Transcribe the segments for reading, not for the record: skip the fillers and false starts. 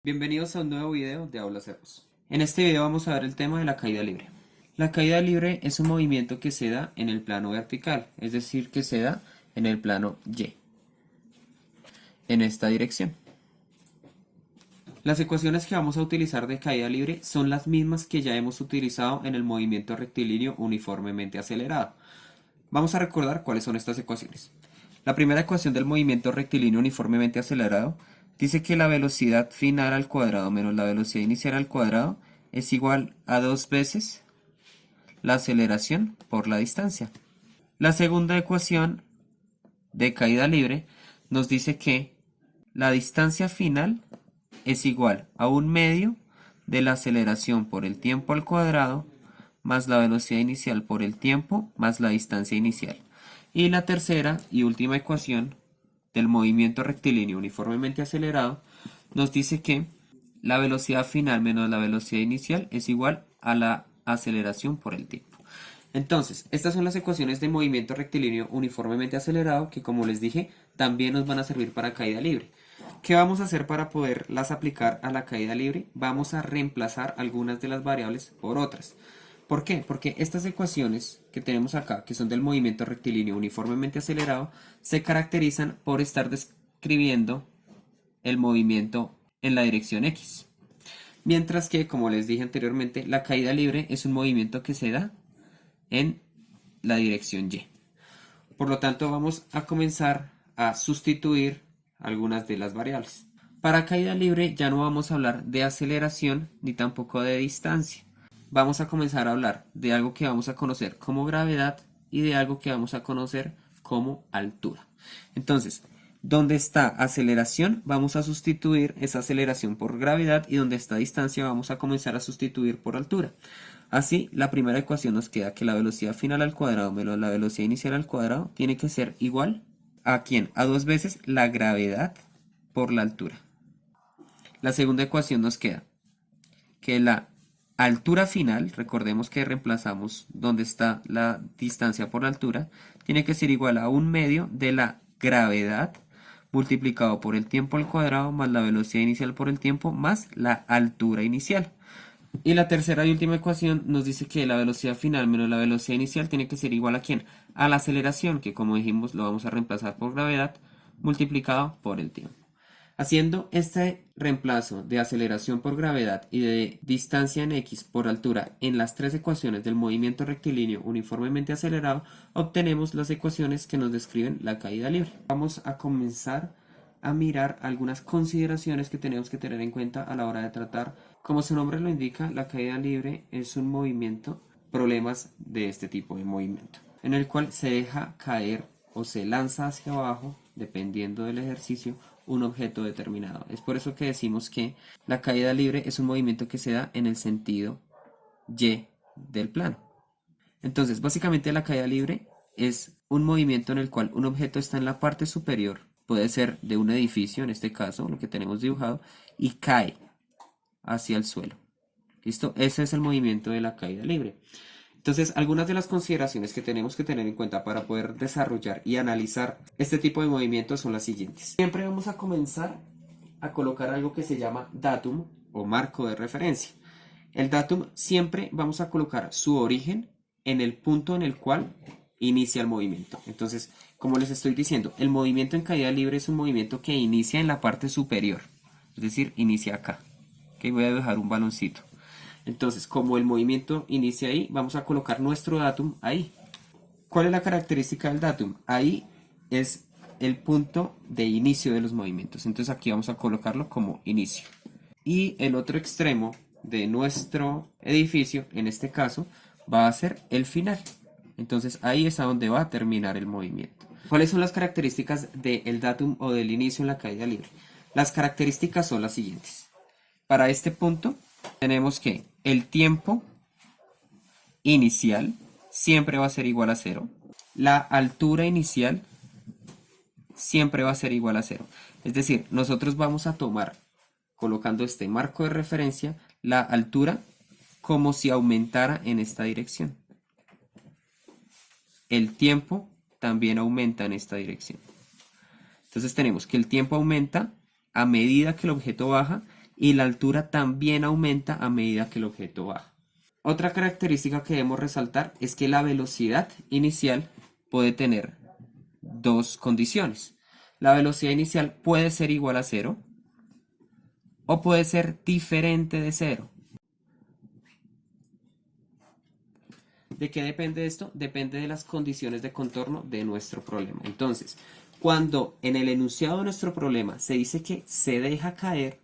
Bienvenidos a un nuevo video de Aula Cerros. En este video vamos a ver el tema de la caída libre. La caída libre es un movimiento que se da en el plano vertical, es decir, que se da en el plano Y, en esta dirección. Las ecuaciones que vamos a utilizar de caída libre son las mismas que ya hemos utilizado en el movimiento rectilíneo uniformemente acelerado. Vamos a recordar cuáles son estas ecuaciones. La primera ecuación del movimiento rectilíneo uniformemente acelerado dice que la velocidad final al cuadrado menos la velocidad inicial al cuadrado es igual a 2 veces la aceleración por la distancia. La segunda ecuación de caída libre nos dice que la distancia final es igual a un medio de la aceleración por el tiempo al cuadrado más la velocidad inicial por el tiempo más la distancia inicial. Y la tercera y última ecuación del movimiento rectilíneo uniformemente acelerado nos dice que la velocidad final menos la velocidad inicial es igual a la aceleración por el tiempo. Entonces, estas son las ecuaciones de movimiento rectilíneo uniformemente acelerado que, como les dije, también nos van a servir para caída libre. ¿Qué vamos a hacer para poderlas aplicar a la caída libre? Vamos a reemplazar algunas de las variables por otras. ¿Por qué? Porque estas ecuaciones que tenemos acá, que son del movimiento rectilíneo uniformemente acelerado, se caracterizan por estar describiendo el movimiento en la dirección X. Mientras que, como les dije anteriormente, la caída libre es un movimiento que se da en la dirección Y. Por lo tanto, vamos a comenzar a sustituir algunas de las variables. Para caída libre ya no vamos a hablar de aceleración ni tampoco de distancia. Vamos a comenzar a hablar de algo que vamos a conocer como gravedad y de algo que vamos a conocer como altura. Entonces, donde está aceleración, vamos a sustituir esa aceleración por gravedad y donde está distancia vamos a comenzar a sustituir por altura. Así, la primera ecuación nos queda que la velocidad final al cuadrado menos la velocidad inicial al cuadrado tiene que ser igual ¿a quién? A 2 veces la gravedad por la altura. La segunda ecuación nos queda que la altura final, recordemos que reemplazamos donde está la distancia por la altura, tiene que ser igual a un medio de la gravedad multiplicado por el tiempo al cuadrado más la velocidad inicial por el tiempo más la altura inicial. Y la tercera y última ecuación nos dice que la velocidad final menos la velocidad inicial tiene que ser igual ¿a quién? A la aceleración, que como dijimos lo vamos a reemplazar por gravedad multiplicado por el tiempo. Haciendo este reemplazo de aceleración por gravedad y de distancia en x por altura en las tres ecuaciones del movimiento rectilíneo uniformemente acelerado, obtenemos las ecuaciones que nos describen la caída libre. Vamos a comenzar a mirar algunas consideraciones que tenemos que tener en cuenta a la hora de tratar. Como su nombre lo indica, la caída libre es un movimiento, problemas de este tipo de movimiento, en el cual se deja caer o se lanza hacia abajo, dependiendo del ejercicio, un objeto determinado. Es por eso que decimos que la caída libre es un movimiento que se da en el sentido Y del plano. Entonces, básicamente la caída libre es un movimiento en el cual un objeto está en la parte superior, puede ser de un edificio, en este caso, lo que tenemos dibujado, y cae hacia el suelo. ¿Listo? Ese es el movimiento de la caída libre. Entonces, algunas de las consideraciones que tenemos que tener en cuenta para poder desarrollar y analizar este tipo de movimientos son las siguientes. Siempre vamos a comenzar a colocar algo que se llama datum o marco de referencia. El datum siempre vamos a colocar su origen en el punto en el cual inicia el movimiento. Entonces, como les estoy diciendo, el movimiento en caída libre es un movimiento que inicia en la parte superior, es decir, inicia acá. Ok, voy a dejar un baloncito. Entonces, como el movimiento inicia ahí, vamos a colocar nuestro datum ahí. ¿Cuál es la característica del datum? Ahí es el punto de inicio de los movimientos. Entonces aquí vamos a colocarlo como inicio. Y el otro extremo de nuestro edificio, en este caso, va a ser el final. Entonces ahí es a donde va a terminar el movimiento. ¿Cuáles son las características del datum o del inicio en la caída libre? Las características son las siguientes. Para este punto tenemos que el tiempo inicial siempre va a ser igual a 0. La altura inicial siempre va a ser igual a 0. Es decir, nosotros vamos a tomar, colocando este marco de referencia, la altura como si aumentara en esta dirección. El tiempo también aumenta en esta dirección. Entonces tenemos que el tiempo aumenta a medida que el objeto baja y la altura también aumenta a medida que el objeto baja. Otra característica que debemos resaltar es que la velocidad inicial puede tener dos condiciones. La velocidad inicial puede ser igual a cero o puede ser diferente de cero. ¿De qué depende esto? Depende de las condiciones de contorno de nuestro problema. Entonces, cuando en el enunciado de nuestro problema se dice que se deja caer,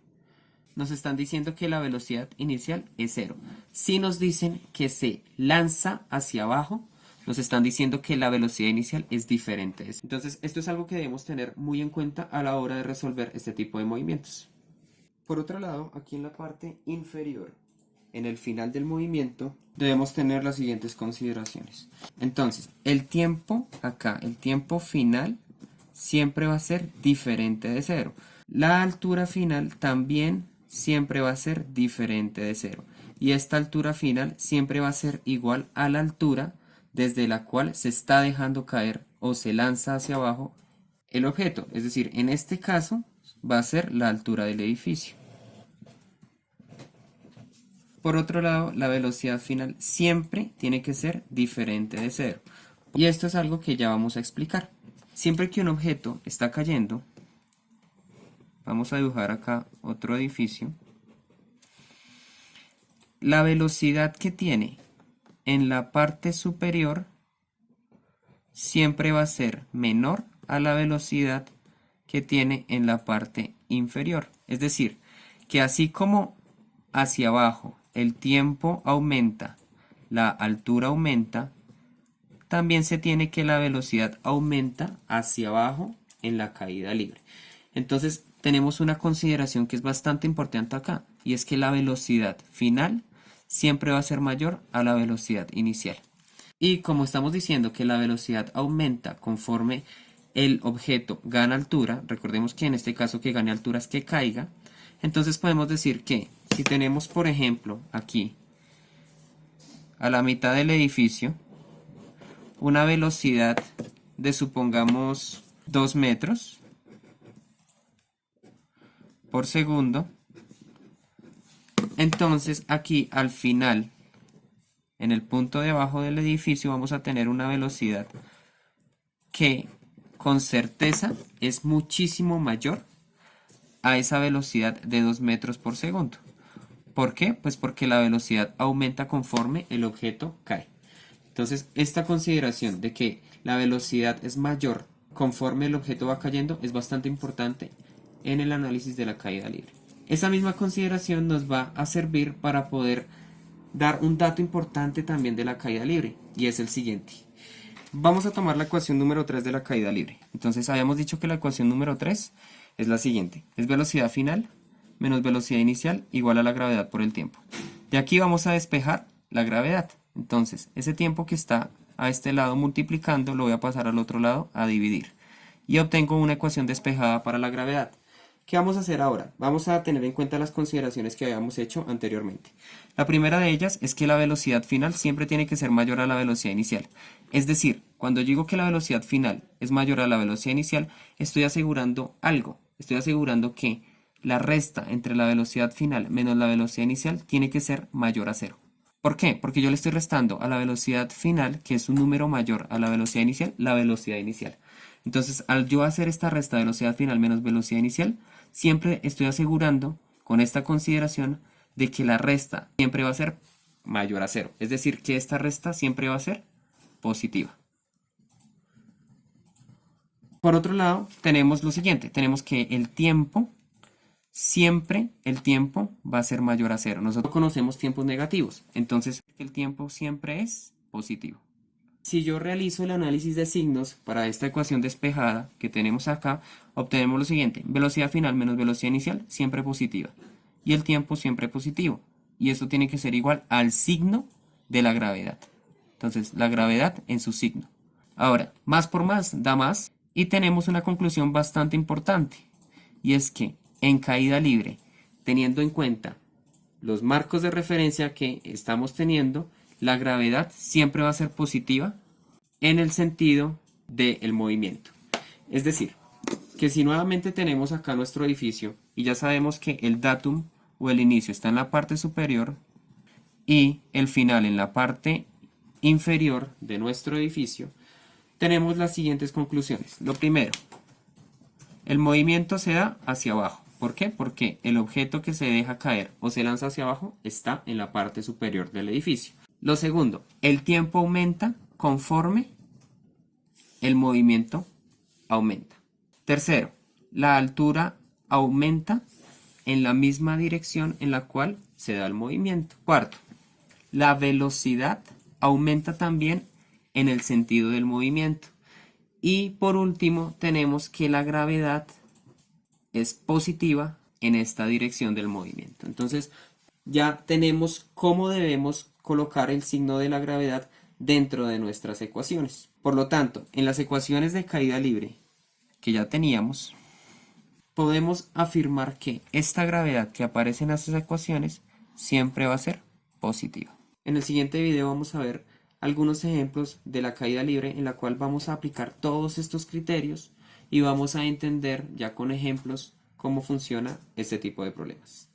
nos están diciendo que la velocidad inicial es cero. Si nos dicen que se lanza hacia abajo, nos están diciendo que la velocidad inicial es diferente de eso. Entonces, esto es algo que debemos tener muy en cuenta a la hora de resolver este tipo de movimientos. Por otro lado, aquí en la parte inferior, en el final del movimiento, debemos tener las siguientes consideraciones. Entonces, el tiempo acá, el tiempo final, siempre va a ser diferente de cero. La altura final también siempre va a ser diferente de cero. Y esta altura final siempre va a ser igual a la altura desde la cual se está dejando caer o se lanza hacia abajo el objeto. Es decir, en este caso va a ser la altura del edificio. Por otro lado, la velocidad final siempre tiene que ser diferente de cero. Y esto es algo que ya vamos a explicar. Siempre que un objeto está cayendo, vamos a dibujar acá otro edificio. La velocidad que tiene en la parte superior siempre va a ser menor a la velocidad que tiene en la parte inferior. Es decir, que así como hacia abajo el tiempo aumenta, la altura aumenta, también se tiene que la velocidad aumenta hacia abajo en la caída libre. Entonces tenemos una consideración que es bastante importante acá, y es que la velocidad final siempre va a ser mayor a la velocidad inicial. Y como estamos diciendo que la velocidad aumenta conforme el objeto gana altura, recordemos que en este caso que gane altura es que caiga, entonces podemos decir que si tenemos, por ejemplo, aquí a la mitad del edificio una velocidad de, supongamos, 2 metros por segundo, entonces aquí al final, en el punto de abajo del edificio, vamos a tener una velocidad que con certeza es muchísimo mayor a esa velocidad de 2 metros por segundo. ¿Por qué? Pues porque la velocidad aumenta conforme el objeto cae. Entonces, esta consideración de que la velocidad es mayor conforme el objeto va cayendo es bastante importante en el análisis de la caída libre. Esa misma consideración nos va a servir para poder dar un dato importante también de la caída libre, y es el siguiente. Vamos a tomar la ecuación número 3 de la caída libre. Entonces, habíamos dicho que la ecuación número 3 es la siguiente. Es velocidad final menos velocidad inicial igual a la gravedad por el tiempo. De aquí vamos a despejar la gravedad. Entonces, ese tiempo que está a este lado multiplicando lo voy a pasar al otro lado a dividir. Y obtengo una ecuación despejada para la gravedad. ¿Qué vamos a hacer ahora? Vamos a tener en cuenta las consideraciones que habíamos hecho anteriormente. La primera de ellas es que la velocidad final siempre tiene que ser mayor a la velocidad inicial. Es decir, cuando yo digo que la velocidad final es mayor a la velocidad inicial, estoy asegurando algo. Estoy asegurando que la resta entre la velocidad final menos la velocidad inicial tiene que ser mayor a cero. ¿Por qué? Porque yo le estoy restando a la velocidad final, que es un número mayor a la velocidad inicial, la velocidad inicial. Entonces, al yo hacer esta resta de velocidad final menos velocidad inicial, siempre estoy asegurando con esta consideración de que la resta siempre va a ser mayor a cero. Es decir, que esta resta siempre va a ser positiva. Por otro lado, tenemos lo siguiente. Tenemos que el tiempo va a ser mayor a cero. Nosotros conocemos tiempos negativos, entonces el tiempo siempre es positivo. Si yo realizo el análisis de signos para esta ecuación despejada que tenemos acá, obtenemos lo siguiente. Velocidad final menos velocidad inicial siempre positiva. Y el tiempo siempre positivo. Y esto tiene que ser igual al signo de la gravedad. Entonces, la gravedad en su signo. Ahora, más por más da más. Y tenemos una conclusión bastante importante. Y es que en caída libre, teniendo en cuenta los marcos de referencia que estamos teniendo, la gravedad siempre va a ser positiva en el sentido del movimiento. Es decir, que si nuevamente tenemos acá nuestro edificio y ya sabemos que el datum o el inicio está en la parte superior y el final en la parte inferior de nuestro edificio, tenemos las siguientes conclusiones. Lo primero, el movimiento se da hacia abajo. ¿Por qué? Porque el objeto que se deja caer o se lanza hacia abajo está en la parte superior del edificio. Lo segundo, el tiempo aumenta conforme el movimiento aumenta. Tercero, la altura aumenta en la misma dirección en la cual se da el movimiento. Cuarto, la velocidad aumenta también en el sentido del movimiento. Y por último, tenemos que la gravedad es positiva en esta dirección del movimiento. Entonces, ya tenemos cómo debemos colocar el signo de la gravedad dentro de nuestras ecuaciones. Por lo tanto, en las ecuaciones de caída libre que ya teníamos, podemos afirmar que esta gravedad que aparece en estas ecuaciones siempre va a ser positiva. En el siguiente video vamos a ver algunos ejemplos de la caída libre en la cual vamos a aplicar todos estos criterios y vamos a entender ya con ejemplos cómo funciona este tipo de problemas.